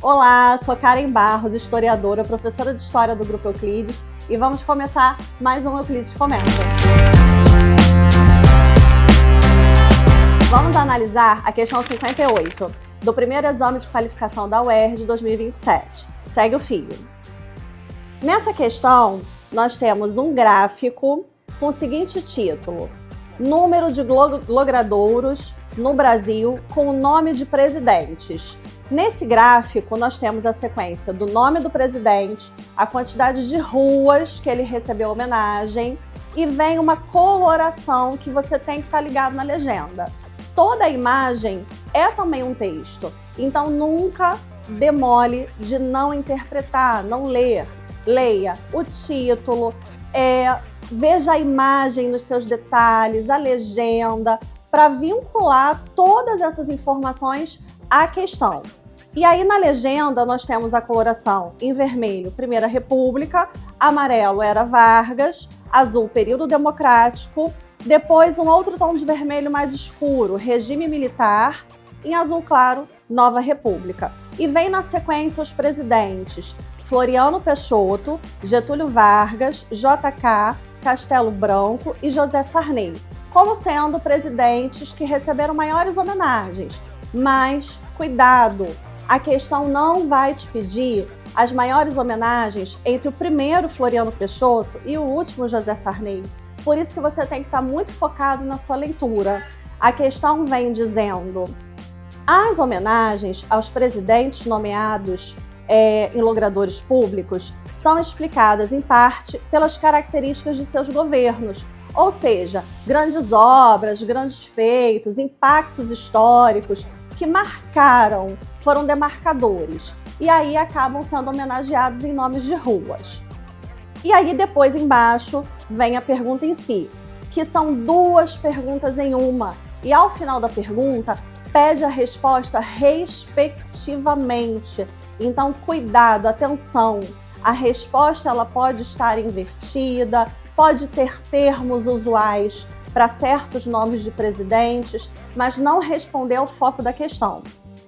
Olá, sou Karen Barros, historiadora, professora de História do Grupo Euclides, e vamos começar mais um Euclides Comenta. Vamos analisar a questão 58, do primeiro exame de qualificação da UERJ de 2027. Segue o fio. Nessa questão, nós temos um gráfico com o seguinte título: número de logradouros no Brasil com o nome de presidentes. Nesse gráfico, nós temos a sequência do nome do presidente, a quantidade de ruas que ele recebeu homenagem e vem uma coloração que você tem que estar ligado na legenda. Toda a imagem é também um texto, então nunca demole de não interpretar, não ler. Leia o título, veja a imagem nos seus detalhes, a legenda, para vincular todas essas informações à questão. E aí na legenda nós temos a coloração em vermelho, Primeira República, amarelo era Vargas, azul período democrático, depois um outro tom de vermelho mais escuro, regime militar, em azul claro, Nova República. E vem na sequência os presidentes Floriano Peixoto, Getúlio Vargas, JK, Castelo Branco e José Sarney, como sendo presidentes que receberam maiores homenagens. Mas, cuidado, a questão não vai te pedir as maiores homenagens entre o primeiro Floriano Peixoto e o último José Sarney. Por isso que você tem que estar muito focado na sua leitura. A questão vem dizendo: as homenagens aos presidentes nomeados em logradouros públicos são explicadas, em parte, pelas características de seus governos, ou seja, grandes obras, grandes feitos, impactos históricos que marcaram, foram demarcadores, e aí acabam sendo homenageados em nomes de ruas. E aí depois embaixo vem a pergunta em si, que são duas perguntas em uma, e ao final da pergunta pede a resposta respectivamente. Então cuidado, atenção, a resposta ela pode estar invertida, pode ter termos usuais para certos nomes de presidentes, mas não respondeu ao foco da questão.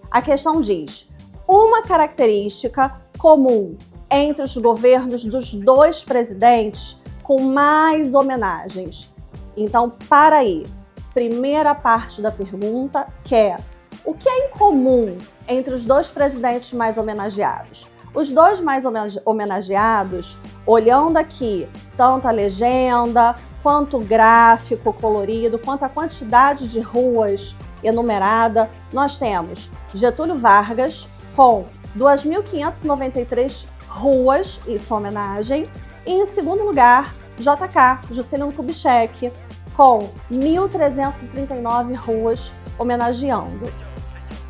A questão diz: uma característica comum entre os governos dos dois presidentes com mais homenagens. Então, para aí. Primeira parte da pergunta, que é: o que é em comum entre os dois presidentes mais homenageados? Os dois mais homenageados, olhando aqui tanto a legenda, quanto o gráfico colorido, quanto a quantidade de ruas enumerada, nós temos Getúlio Vargas com 2.593 ruas em sua homenagem, e em segundo lugar, JK, Juscelino Kubitschek, com 1.339 ruas homenageando.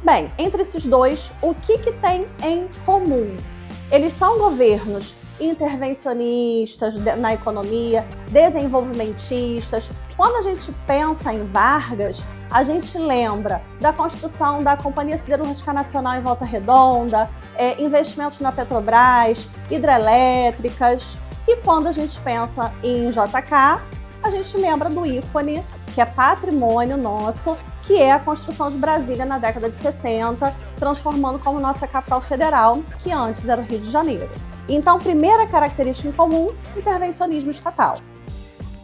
Bem, entre esses dois, o que tem em comum? Eles são governos intervencionistas na economia, desenvolvimentistas. Quando a gente pensa em Vargas, a gente lembra da construção da Companhia Siderúrgica Nacional em Volta Redonda, investimentos na Petrobras, hidrelétricas. E quando a gente pensa em JK, a gente lembra do ícone, que é patrimônio nosso, que é a construção de Brasília na década de 60, transformando como nossa capital federal, que antes era o Rio de Janeiro. Então, primeira característica em comum, intervencionismo estatal.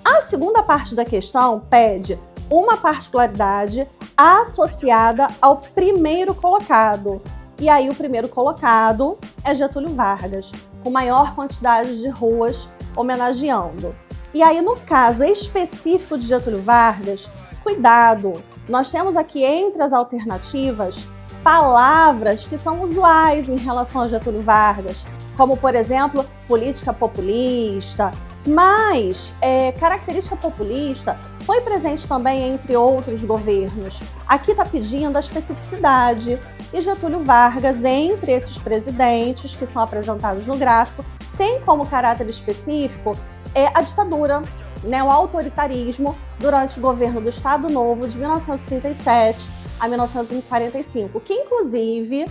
A segunda parte da questão pede uma particularidade associada ao primeiro colocado. E aí o primeiro colocado é Getúlio Vargas, com maior quantidade de ruas homenageando. E aí, no caso específico de Getúlio Vargas, cuidado! Nós temos aqui entre as alternativas palavras que são usuais em relação a Getúlio Vargas, como, por exemplo, política populista, mas característica populista foi presente também entre outros governos. Aqui está pedindo a especificidade, e Getúlio Vargas, entre esses presidentes que são apresentados no gráfico, tem como caráter específico a ditadura, o autoritarismo durante o governo do Estado Novo de 1937 a 1945, que inclusive,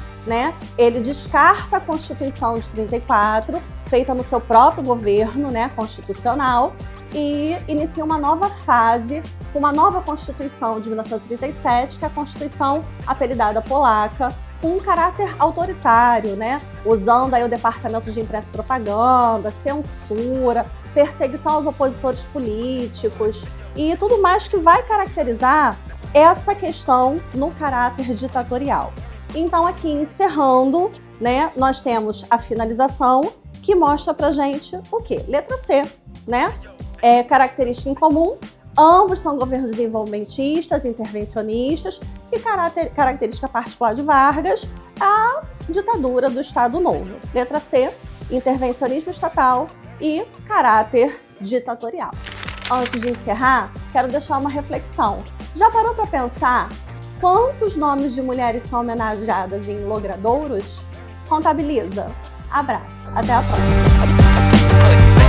ele descarta a Constituição de 34, feita no seu próprio governo, constitucional, e inicia uma nova fase com uma nova Constituição de 1937, que é a Constituição apelidada polaca, com um caráter autoritário, né? Usando aí o Departamento de Imprensa e Propaganda, censura, perseguição aos opositores políticos e tudo mais que vai caracterizar essa questão no caráter ditatorial. Então, aqui encerrando, né, nós temos a finalização que mostra pra gente o quê? Letra C, né? Característica em comum, ambos são governos desenvolvimentistas, intervencionistas, e característica particular de Vargas, a ditadura do Estado Novo. Letra C, intervencionismo estatal e caráter ditatorial. Antes de encerrar, quero deixar uma reflexão. Já parou para pensar quantos nomes de mulheres são homenageadas em logradouros? Contabiliza. Abraço. Até a próxima.